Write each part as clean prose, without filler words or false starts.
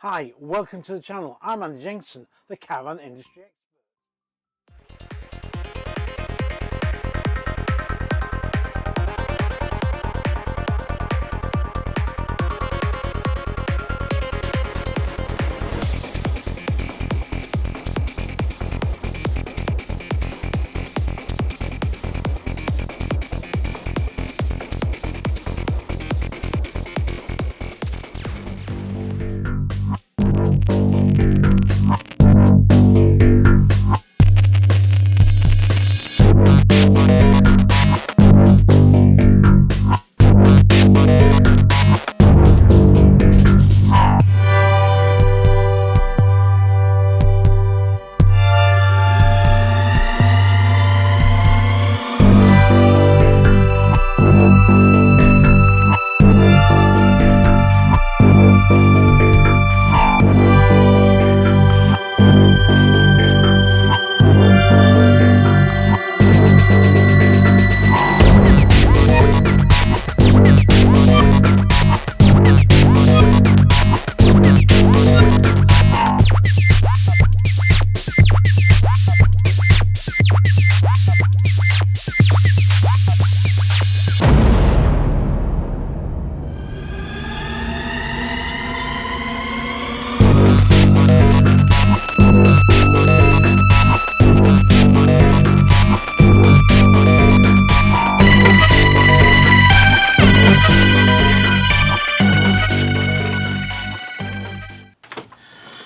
Hi, welcome to the channel. I'm Andy Jenkinson, the Caravan industry expert.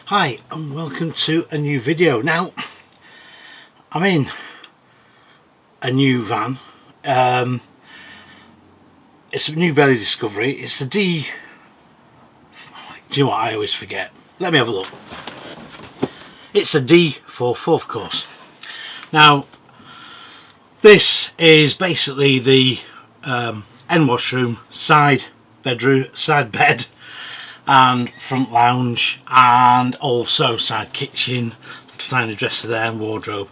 Hi and welcome to a new video. Now I'm in a new van. It's a new belly discovery. It's the D... Do you know what, I always forget. Let me have a look. It's a D44 of course. Now this is basically the end washroom, side bed and front lounge, and also side kitchen, tiny dresser there and wardrobe,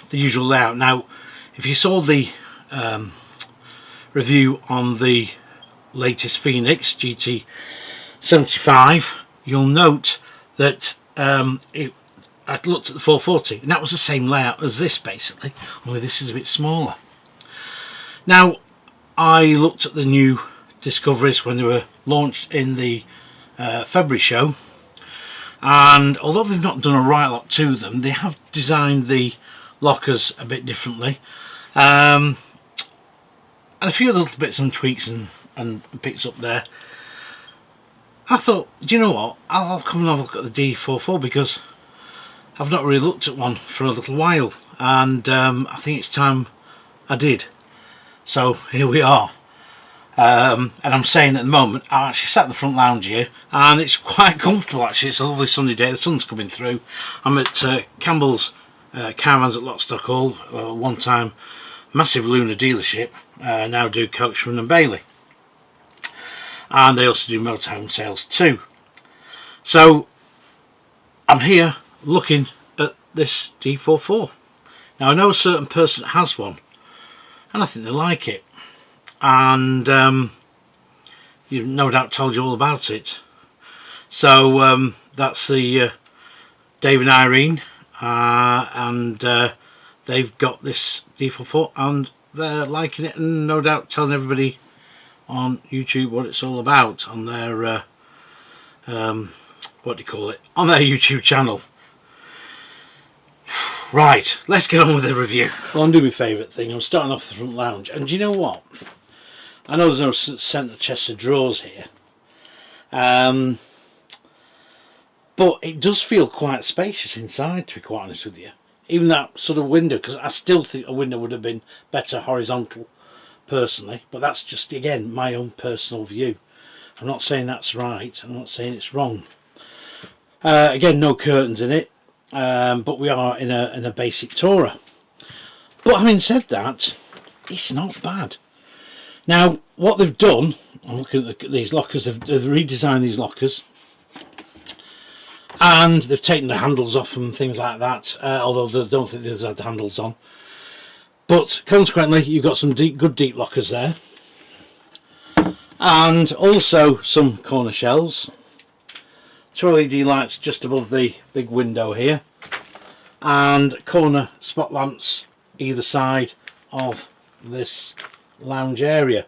the usual layout. Now if you saw the review on the latest Phoenix GT75, you'll note that I looked at the 440 and that was the same layout as this basically, only this is a bit smaller. Now I looked at the new discoveries when they were launched in the February show, and although they've not done a right lot to them, they have designed the lockers a bit differently, and a few little bits and tweaks and picks up there. I thought, do you know what, I'll come and have a look at the D44 because I've not really looked at one for a little while, and I think it's time I did. So here we are. And I'm saying at the moment, I actually sat in the front lounge here and it's quite comfortable actually. It's a lovely sunny day, the sun's coming through. I'm at Campbell's Caravans at Lockstock Hall, one time massive Luna dealership, now do Coachman and Bailey. And they also do motorhome sales too. So I'm here looking at this D44. Now I know a certain person has one and I think they like it. And you've no doubt told you all about it. So that's the Dave and Irene, and they've got this D44 and they're liking it and no doubt telling everybody on YouTube what it's all about on their what do you call it, on their YouTube channel. Right, let's get on with the review. Well, I'm doing my favourite thing. I'm starting off the front lounge, and do you know what? I know there's no centre chest of drawers here, but it does feel quite spacious inside, to be quite honest with you. Even that sort of window, because I still think a window would have been better horizontal personally, but that's just again my own personal view. I'm not saying that's right, I'm not saying it's wrong. Again, no curtains in it, but we are in a basic Tourer. But having said that, it's not bad. Now what they've done, I'm looking at these lockers, they've redesigned these lockers and they've taken the handles off and things like that, although they don't think there's had handles on. But consequently you've got some good deep lockers there, and also some corner shelves two LED lights just above the big window here, and corner spot lamps either side of this lounge area.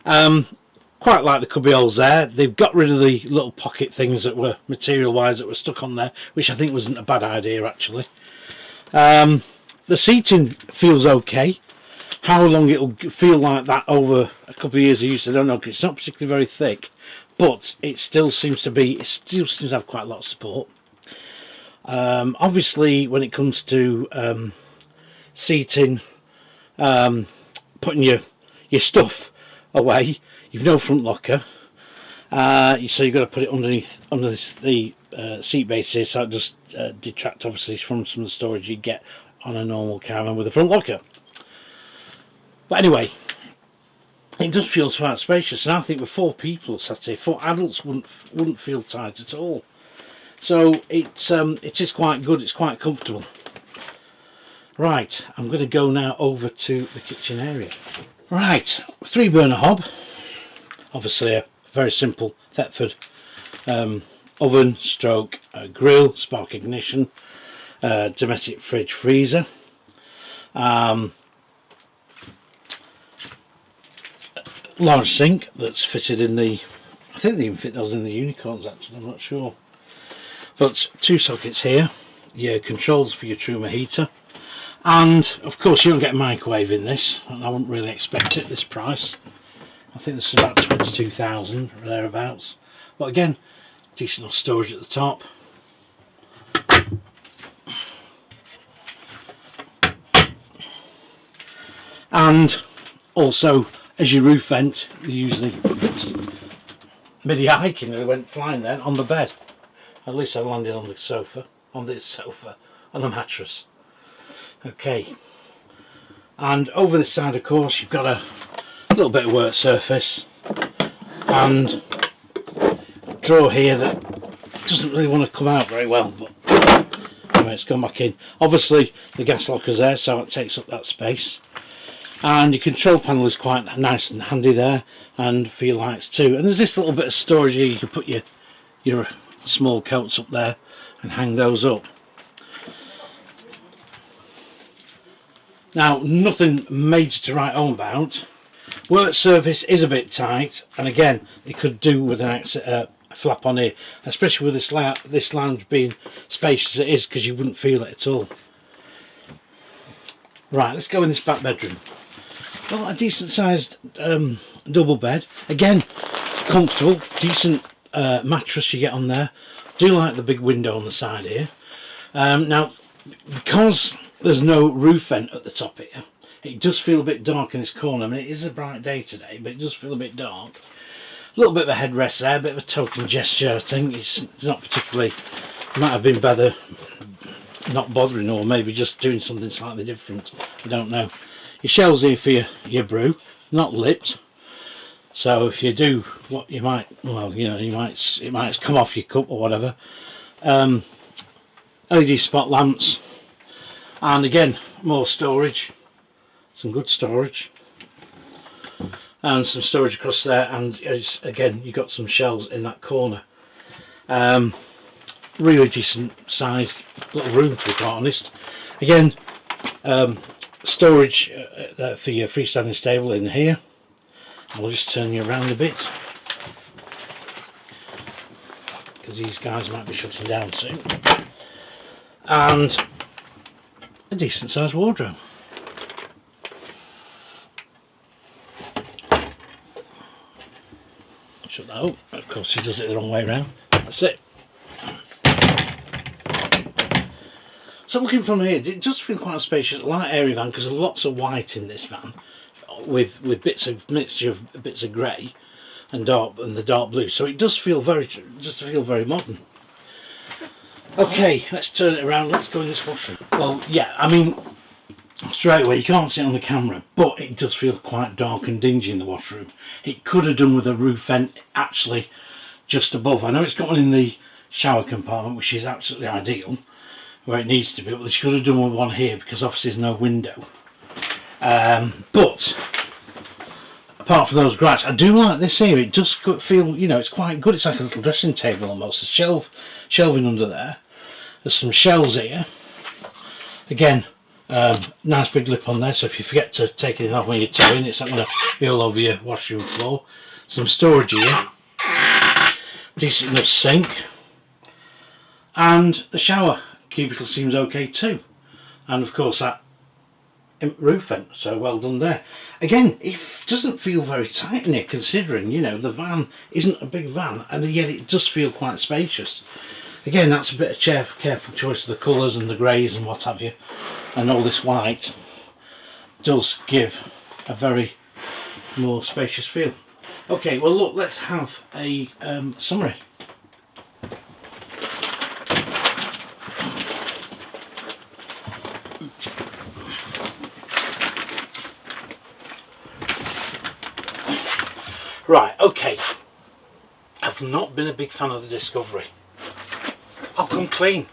Quite like the cubby holes there. They've got rid of the little pocket things that were material wise that were stuck on there, which I think wasn't a bad idea actually. The seating feels okay. How long it'll feel like that over a couple of years of use I don't know, because it's not particularly very thick, but it still seems to have quite a lot of support. Obviously when it comes to seating, putting your stuff away, you've no front locker, so you've got to put it under the seat base here, so it does detract obviously from some of the storage you get on a normal Caravan with a front locker. But anyway, it does feel quite spacious, and I think with 4 people sat here, 4 adults wouldn't feel tight at all. So it is quite good. It's quite comfortable. Right, I'm going to go now over to the kitchen area. Right, 3 burner hob. Obviously a very simple Thetford oven stroke grill, spark ignition, domestic fridge freezer. Large sink that's fitted in the, I think they even fit those in the unicorns actually, I'm not sure. But 2 sockets here, your controls for your Truma heater, and of course you don't get a microwave in this, and I wouldn't really expect it at this price. I think this is about 22,000 or thereabouts, but again, decent enough storage at the top. And also, as your roof vent, you usually midi-hike, and they went flying then on the bed. At least I landed on the sofa, on the mattress. Okay, and over this side of course you've got a little bit of work surface and a drawer here that doesn't really want to come out very well, but anyway, it's gone back in. Obviously the gas locker's there, so it takes up that space, and your control panel is quite nice and handy there, and for your lights too. And there's this little bit of storage here, you can put your small coats up there and hang those up. Now, nothing major to write home about. Work surface is a bit tight, and again it could do with a flap on here, especially with this lounge being spacious as it is, because you wouldn't feel it at all. Right, let's go in this back bedroom. Well, a decent sized double bed, again comfortable, decent mattress you get on there. Do like the big window on the side here. Now, because there's no roof vent at the top here, it does feel a bit dark in this corner. I mean, it is a bright day today, but it does feel a bit dark. A little bit of a headrest there, a bit of a token gesture. I think it's not particularly, it might have been better not bothering, or maybe just doing something slightly different, I don't know. Your shelves here for your brew, not lit, so if you do what you might, well, you know, it might come off your cup or whatever. LED spot lamps, and again more storage, some good storage, and some storage across there, and again you've got some shelves in that corner. Really decent sized little room, to be quite honest. Again, storage for your freestanding stable in here. I'll just turn you around a bit because these guys might be shutting down soon. And a decent sized wardrobe. Shut that up. Of course he does it the wrong way around. That's it. So looking from here, it does feel quite a spacious, light airy van, because there's lots of white in this van, with mixture of bits of grey and the dark blue. So it does feel very modern. Okay, let's turn it around. Let's go in this washroom. Well, yeah, I mean, straight away you can't see it on the camera, but it does feel quite dark and dingy in the washroom. It could have done with a roof vent actually just above. I know it's got one in the shower compartment, which is absolutely ideal, where it needs to be, but they should have done with one here, because obviously there's no window. But apart from those gripes, I do like this here. It does feel, you know, it's quite good. It's like a little dressing table almost. There's shelving under there. There's some shelves here. Again, nice big lip on there, so if you forget to take it off when you're towing, it's not going to be all over your washroom floor. Some storage here. Decent enough sink. And the shower cubicle seems okay too. And of course that roof vent, so well done there. Again, it doesn't feel very tight in here, considering, you know, the van isn't a big van, and yet it does feel quite spacious. Again, that's a bit of careful choice of the colours and the greys and what have you, and all this white does give a very more spacious feel. Okay, well look, let's have a summary. Right, okay, I've not been a big fan of the Discovery. I'll come clean.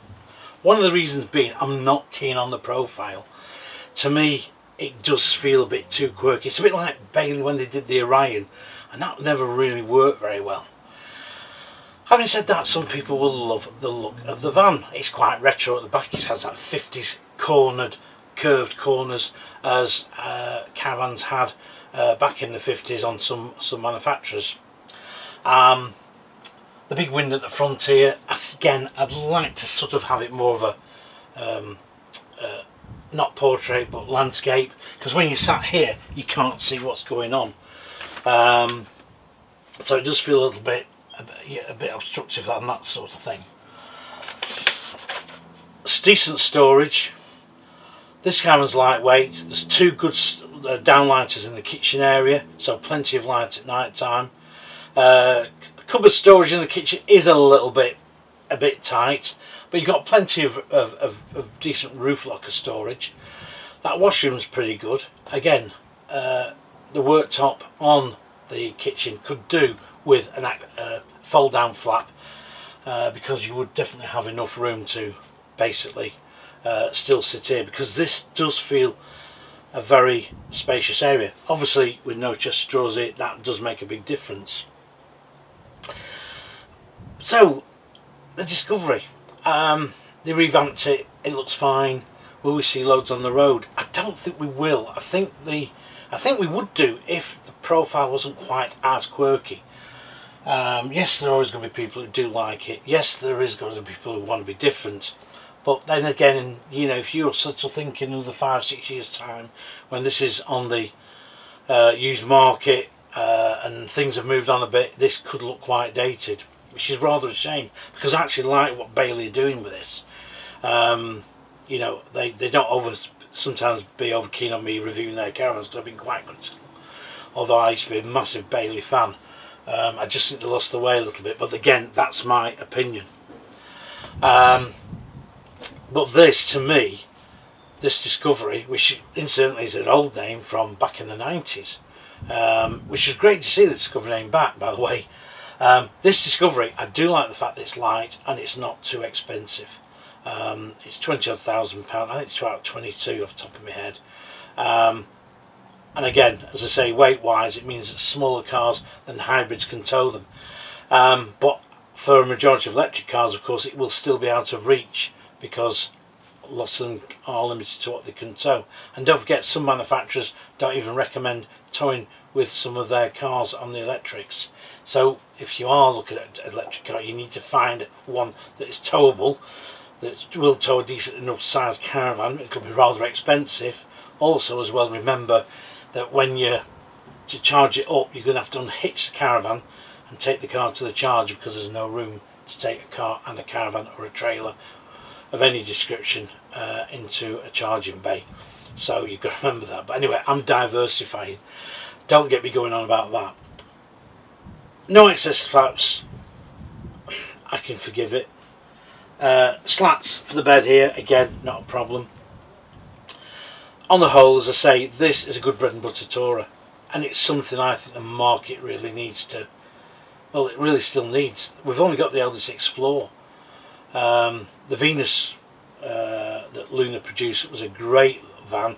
One of the reasons being I'm not keen on the profile. To me, it does feel a bit too quirky. It's a bit like Bailey when they did the Orion, and that never really worked very well. Having said that, some people will love the look of the van. It's quite retro at the back. It has that 50s curved corners as Caravans had back in the 50s on some manufacturers. The big window at the front here, again, I'd like to sort of have it more of a not portrait but landscape, because when you sat here you can't see what's going on, so it does feel a bit obstructive and that sort of thing. It's decent storage. This caravan's lightweight. There's two good downlighters in the kitchen area, so plenty of light at night time. Cupboard storage in the kitchen is a bit tight, but you've got plenty of decent roof locker storage. That washroom's pretty good. Again, the worktop on the kitchen could do with a fold down flap, because you would definitely have enough room to basically still sit here, because this does feel a very spacious area. Obviously with no chest of drawers here, that does make a big difference. So the Discovery, they revamped it, it looks fine. Will we see loads on the road? I don't think we will. I think we would do if the profile wasn't quite as quirky. Yes, there are always going to be people who do like it. Yes, there is going to be people who want to be different. But then again, you know, if you're sort of thinking of the 5-6 years time when this is on the used market and things have moved on a bit, this could look quite dated, which is rather a shame, because I actually like what Bailey are doing with this. You know, they don't sometimes be over keen on me reviewing their caravans, because I've been quite critical. Although I used to be a massive Bailey fan, I just think they lost the way a little bit. But again, that's my opinion. But this, to me, this Discovery, which incidentally is an old name from back in the 90s, which is great to see the Discovery name back, by the way. This Discovery, I do like the fact that it's light and it's not too expensive. It's 20 odd £1,000. I think it's about 22 off the top of my head. And again, as I say, weight wise, it means that smaller cars than the hybrids can tow them. But for a majority of electric cars, of course, it will still be out of reach, because lots of them are limited to what they can tow. And don't forget, some manufacturers don't even recommend towing with some of their cars on the electrics. So if you are looking at an electric car, you need to find one that is towable, that will tow a decent enough sized caravan. It'll be rather expensive. Also, as well, remember that when to charge it up, you're going to have to unhitch the caravan and take the car to the charger, because there's no room to take a car and a caravan or a trailer of any description into a charging bay. So you've got to remember that. But anyway, I'm diversifying. Don't get me going on about that. No excess flaps, I can forgive it. Slats for the bed here, again, not a problem. On the whole, as I say, this is a good bread and butter tourer, and it's something I think the market really needs to, well, it really still needs. We've only got the Eldest Explore. The Venus that Luna produced was a great van.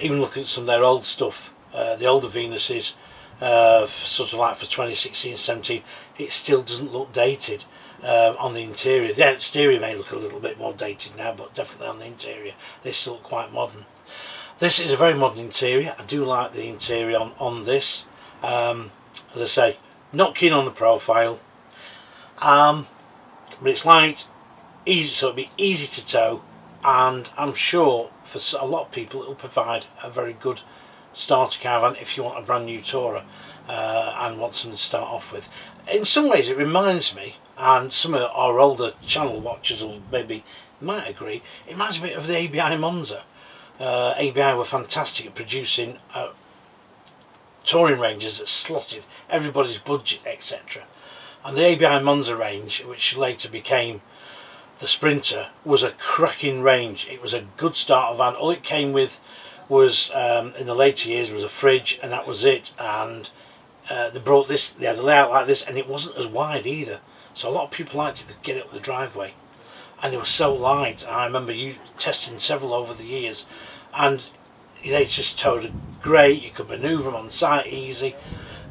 Even looking at some of their old stuff, the older Venuses, sort of like for 2016-17, it still doesn't look dated on the interior. The exterior may look a little bit more dated now, but definitely on the interior they still look quite modern. This is a very modern interior. I do like the interior on this. As I say, not keen on the profile, but it's light, easy, so it'll be easy to tow, and I'm sure for a lot of people it will provide a very good starter caravan if you want a brand new tourer and want something to start off with. In some ways it reminds me, and some of our older channel watchers will maybe might agree, it reminds me of the ABI Monza. ABI were fantastic at producing touring ranges that slotted everybody's budget, etc. And the ABI Monza range, which later became the Sprinter, was a cracking range. It was a good starter van. All it came with was, in the later years, was a fridge, and that was it. And they brought this, they had a layout like this, and it wasn't as wide either. So a lot of people liked to get it up the driveway, and they were so light. I remember you testing several over the years, and they just towed great. You could manoeuvre them on site easy.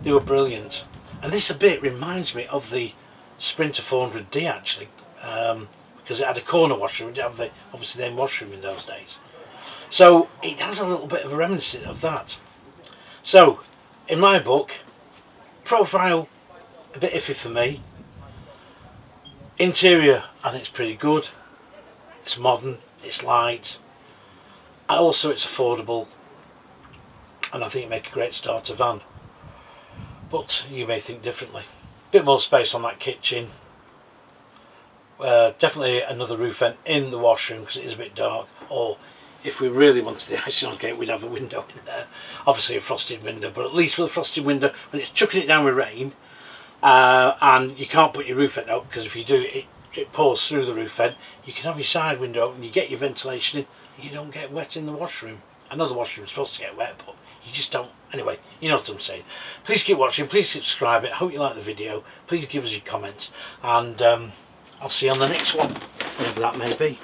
They were brilliant. And this a bit reminds me of the Sprinter 400D actually, because it had a corner washroom. It didn't have obviously the washroom in those days. So it has a little bit of a reminiscence of that. So in my book, profile a bit iffy for me. Interior I think it's pretty good. It's modern, it's light, and also it's affordable, and I think it make a great starter van. But you may think differently. Bit more space on that kitchen. Definitely another roof vent in the washroom because it is a bit dark, or if we really wanted the icing on cake we'd have a window in there, obviously a frosted window, but at least with a frosted window when it's chucking it down with rain, and you can't put your roof vent out because if you do it pours through the roof vent, you can have your side window open, you get your ventilation in, you don't get wet in the washroom. I know the washroom's supposed to get wet, but you just don't. Anyway, you know what I'm saying. Please keep watching, please subscribe it, hope you like the video, please give us your comments, and I'll see you on the next one, whatever that may be.